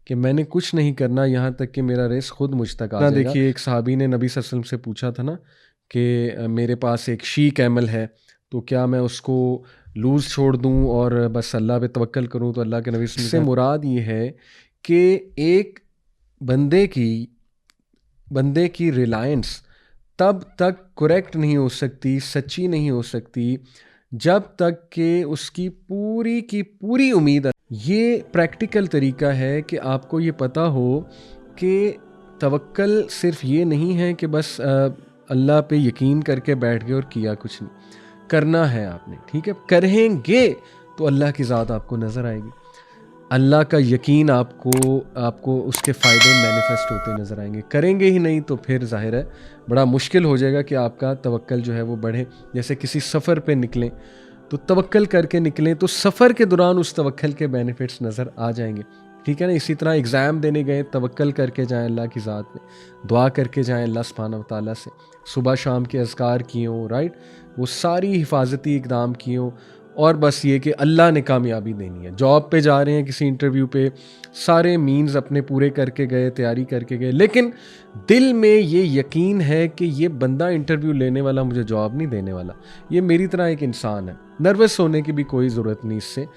कि मैंने कुछ नहीं करना यहाँ तक कि मेरा रिज़्क़ खुद मुझ तक आ जाएगा। देखिए, एक सहाबी ने नबी सल्लल्लाहु अलैहि वसल्लम से पूछा था ना कि मेरे पास एक शी कैमल है, तो क्या मैं उसको लूज़ छोड़ दूँ और बस अल्लाह पे तवक्कल करूँ? तो अल्लाह के नबी से मुराद ये है कि एक बंदे की रिलायंस तब तक करेक्ट नहीं हो सकती, सच्ची नहीं हो सकती, जब तक कि उसकी पूरी की पूरी उम्मीद। ये प्रैक्टिकल तरीका है कि आपको ये पता हो कि तवक्कल सिर्फ ये नहीं है कि बस अल्लाह पे यकीन करके बैठ गए और किया कुछ नहीं, करना है आपने, ठीक है? करेंगे तो अल्लाह की ज़ात आपको नज़र आएगी, अल्लाह का यकीन आपको उसके फ़ायदे मैनिफेस्ट होते नज़र आएंगे। करेंगे ही नहीं तो फिर ज़ाहिर है बड़ा मुश्किल हो जाएगा कि आपका तवक्कल जो है वो बढ़े। जैसे किसी सफ़र पे निकलें तो तवक्कल करके निकलें तो सफ़र के दौरान उस तवक्कल के बेनिफिट्स नज़र आ जाएंगे, ठीक है ना? इसी तरह एग्ज़ाम देने गए, तवक्कल करके जाएं अल्लाह की ज़ात में, दुआ करके जाएं अल्लाह सुब्हानहू व तआला से, सुबह शाम के अज़कार किए हों, राइट? वो सारी हिफाजती इक़दाम किए हों और बस ये कि अल्लाह ने कामयाबी देनी है। जॉब पे जा रहे हैं, किसी इंटरव्यू पे, सारे मीन्स अपने पूरे करके गए, तैयारी करके गए, लेकिन दिल में ये यकीन है कि ये बंदा इंटरव्यू लेने वाला मुझे जॉब नहीं देने वाला, ये मेरी तरह एक इंसान है। नर्वस होने की भी कोई ज़रूरत नहीं इससे,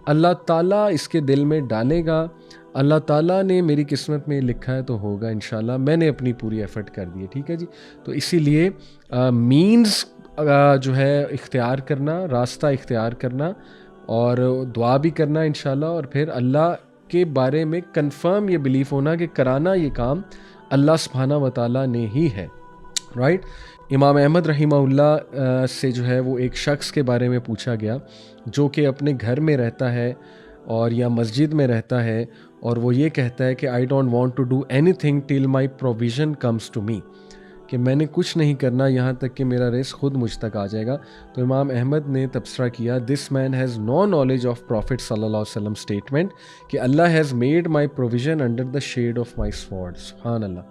अल्लाह ताला इसके दिल में डालेगा, अल्लाह ताला ने मेरी किस्मत में लिखा है तो होगा इंशाल्लाह, मैंने अपनी पूरी एफ़र्ट कर दी है, ठीक है जी? तो इसीलिए मीन्स जो है इख्तियार करना, रास्ता इख्तियार करना और दुआ भी करना इंशाल्लाह, और फिर अल्लाह के बारे में कंफर्म ये बिलीफ होना कि कराना ये काम अल्लाह सुब्हानहू व तआला ने ही है, राइट? इमाम अहमद रहिमहुल्लाह से जो है वो एक शख्स के बारे में पूछा गया जो कि अपने घर में रहता है और या मस्जिद में रहता है और वो ये कहता है कि I don't want to do anything till my provision comes to me, कि मैंने कुछ नहीं करना यहाँ तक कि मेरा रिज़्क़ खुद मुझ तक आ जाएगा। तो इमाम अहमद ने तबसरा किया, this man has no knowledge of prophet सल्लल्लाहु अलैहि वसल्लम स्टेटमेंट कि अल्लाह has made my provision under the shade of my sword. सुभान अल्लाह,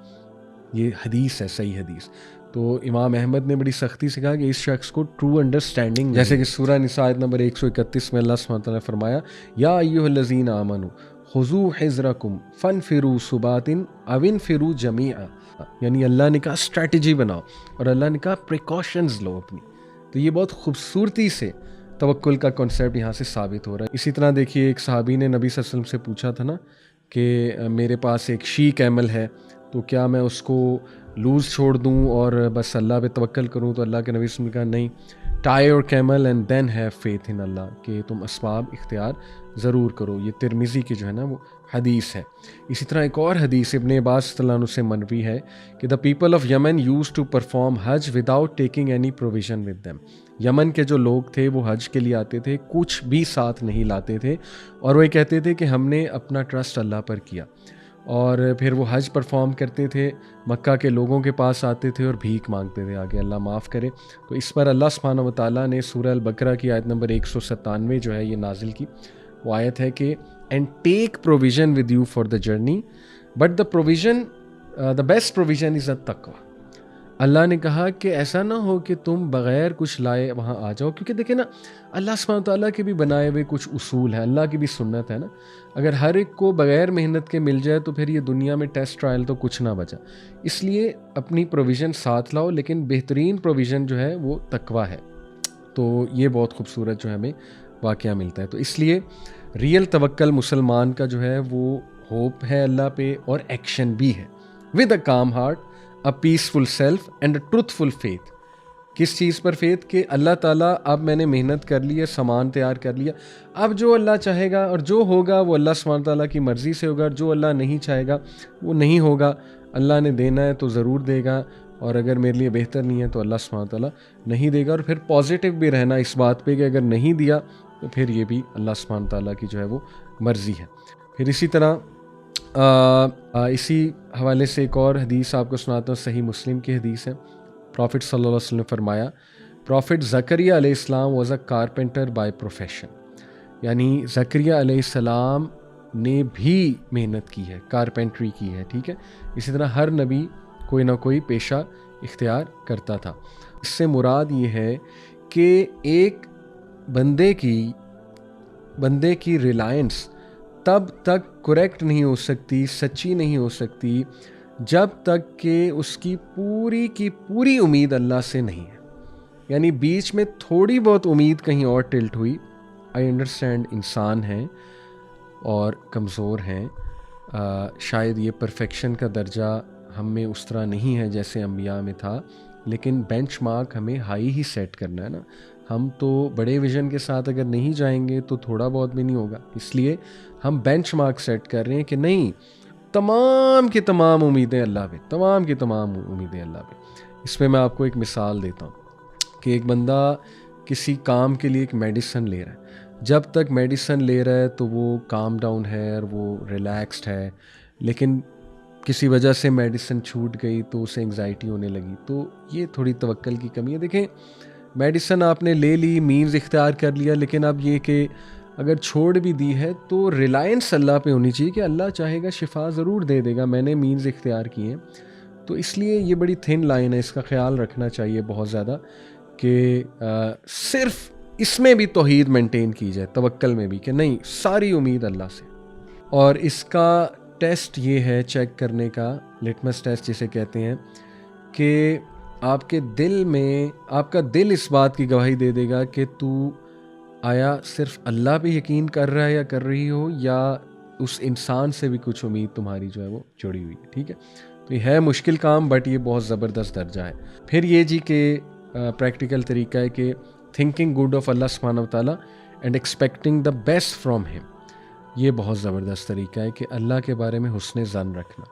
ये हदीस है, सही हदीस। तो इमाम अहमद ने बड़ी सख्ती से कहा कि इस शख्स को ट्रू अंडरस्टैंडिंग, जैसे कि सूरह निसा आयत नंबर 131 में अल्लाह सुब्हानहू व तआला ने फरमाया, या अय्युहल्लज़ीना आमनू खुज़ू हिज़्रकुम फनफिरू सुबातिन अविनफिरू जमीआ, यानी अल्लाह ने कहा स्ट्रैटेजी बनाओ और अल्लाह ने कहा प्रिकॉशंस लो अपनी। तो ये बहुत खूबसूरती से तवक्कुल का कॉन्सेप्ट यहाँ से साबित हो रहा है। इसी तरह देखिए, एक सहाबी ने नबी सल्लल्लाहु अलैहि वसल्लम से पूछा था ना कि मेरे पास एक शी कैमल है, तो क्या मैं उसको लूज़ छोड़ दूँ और बस अल्लाह पे तवक्कल करूँ? तो अल्लाह के नबी सल्लल्लाहु अलैहि वसल्लम ने कहा, नहीं, tie your camel and then have faith in Allah, कि तुम असबाब इख्तियार ज़रूर करो। ये तिरमिज़ी की जो है ना वो हदीस है। इसी तरह एक और हदीस इब्ने अब्बास रज़ियल्लाहु अन्हु से मनवी है कि the people of Yemen used to perform hajj without taking any provision with them. Yemen के जो लोग थे वो हज के लिए आते थे, कुछ भी साथ नहीं लाते थे, और वो कहते थे कि हमने अपना ट्रस्ट अल्लाह पर किया, और फिर वो हज परफॉर्म करते थे, मक्का के लोगों के पास आते थे और भीख मांगते थे आगे, अल्लाह माफ़ करे। तो इस पर अल्लाह सुब्हानहू व तआला ने सूरह अल-बकरा की आयत नंबर 197 जो है ये नाजिल की। वो आयत है कि and take provision with you for the journey but the provision the best provision is a तक़वा। अल्लाह ने कहा कि ऐसा ना हो कि तुम बग़ैर कुछ लाए वहाँ आ जाओ, क्योंकि देखिए ना, अल्लाह सुब्हानहू व तआला के भी बनाए हुए कुछ उसूल हैं, अल्लाह की भी सुन्नत है ना। अगर हर एक को बग़ैर मेहनत के मिल जाए तो फिर ये दुनिया में टेस्ट ट्रायल तो कुछ ना बचा। इसलिए अपनी प्रोविज़न साथ लाओ, लेकिन बेहतरीन प्रोविज़न जो है वो तक़वा है। तो ये बहुत खूबसूरत जो है हमें वाक़या मिलता है। तो इसलिए रियल तवक्कल मुसलमान का जो है वो होप है अल्लाह पे और एक्शन भी है, विद अ काम heart, a peaceful self and a truthful faith. किस चीज़ पर फेथ? कि अल्लाह ताला, अब मैंने मेहनत कर ली है, सामान तैयार कर लिया, अब जो अल्लाह चाहेगा और जो होगा वो अल्लाह सुब्हानहू व तआला की मर्ज़ी से होगा, जो अल्लाह नहीं चाहेगा वो नहीं होगा। अल्लाह ने देना है तो ज़रूर देगा, और अगर मेरे लिए बेहतर नहीं है तो अल्लाह सुब्हानहू व तआला नहीं देगा। और फिर पॉजिटिव भी रहना इस बात पे कि अगर नहीं दिया तो फिर ये भी अल्लाह सुब्हानहू व तआला की जो है वो मर्ज़ी है। फिर इसी तरह इसी हवाले से एक और हदीस आपको सुनाता हूँ, सही मुस्लिम की हदीस है। प्रॉफिट सल्लल्लाहु अलैहि वसल्लम ने फरमाया, प्रॉफिट ज़करिया अलैहिस्सलाम was a carpenter by profession, यानी ज़करिया अलैहिस्सलाम ने भी मेहनत की है, कारपेंट्री की है, ठीक है। इसी तरह हर नबी कोई ना कोई पेशा इख्तियार करता था। इससे मुराद ये है कि एक बंदे की रिलायंस तब तक करेक्ट नहीं हो सकती, सच्ची नहीं हो सकती, जब तक कि उसकी पूरी की पूरी उम्मीद अल्लाह से नहीं है। यानी बीच में थोड़ी बहुत उम्मीद कहीं और टिल्ट हुई। आई अंडरस्टैंड इंसान हैं और कमज़ोर हैं, शायद ये परफेक्शन का दर्जा हम में उस तरह नहीं है जैसे अंबिया में था, लेकिन बेंचमार्क हमें हाई ही सेट करना है ना। हम तो बड़े विज़न के साथ अगर नहीं जाएंगे तो थोड़ा बहुत भी नहीं होगा, इसलिए हम बेंचमार्क सेट कर रहे हैं कि नहीं, तमाम की तमाम उम्मीदें अल्लाह पे, तमाम की तमाम उम्मीदें अल्लाह पे। इस पर मैं आपको एक मिसाल देता हूँ कि एक बंदा किसी काम के लिए एक मेडिसिन ले रहा है। जब तक मेडिसिन ले रहा है तो वो काम डाउन है और वो रिलैक्स्ड है, लेकिन किसी वजह से मेडिसिन छूट गई तो उसे एंग्जाइटी होने लगी। तो ये थोड़ी तवक्कल की कमी है। देखें, मेडिसिन आपने ले ली, मीन्स इख्तियार कर लिया, लेकिन अब ये कि अगर छोड़ भी दी है तो रिलायंस अल्लाह पे होनी चाहिए कि अल्लाह चाहेगा शिफा ज़रूर दे देगा, मैंने मीन्स इख्तियार किए हैं। तो इसलिए ये बड़ी थिन लाइन है, इसका ख्याल रखना चाहिए बहुत ज़्यादा कि सिर्फ इसमें भी तौहीद मेंटेन की जाए, तवक्कल में भी, कि नहीं, सारी उम्मीद अल्लाह से। और इसका टेस्ट ये है चेक करने का, लिटमस टेस्ट जिसे कहते हैं, कि आपके दिल में, आपका दिल इस बात की गवाही दे देगा कि तू आया सिर्फ अल्लाह पे यकीन कर रहा है या कर रही हो, या उस इंसान से भी कुछ उम्मीद तुम्हारी जो है वो जुड़ी हुई है। ठीक है, तो ये है मुश्किल काम, बट ये बहुत ज़बरदस्त दर्जा है। फिर ये जी के प्रैक्टिकल तरीका है कि थिंकिंग गुड ऑफ अल्लाह सुब्हानहू व तआला and expecting the best from him. ये बहुत ज़बरदस्त तरीका है कि अल्लाह के बारे में हुस्न ज़न रखना,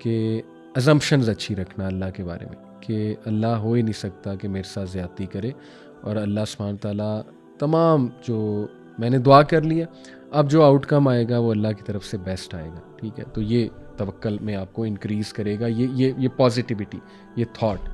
कि अजम्पशंस अच्छी रखना अल्लाह के बारे में, कि अल्लाह हो ही नहीं सकता कि मेरे साथ ज़्यादती करे, और अल्लाह सुब्हानहू व तआला तमाम जो मैंने दुआ कर लिया, अब जो आउटकम आएगा वो अल्लाह की तरफ से बेस्ट आएगा। ठीक है, तो ये तवक्कल में आपको इंक्रीज़ करेगा, ये पॉजिटिविटी, ये थॉट।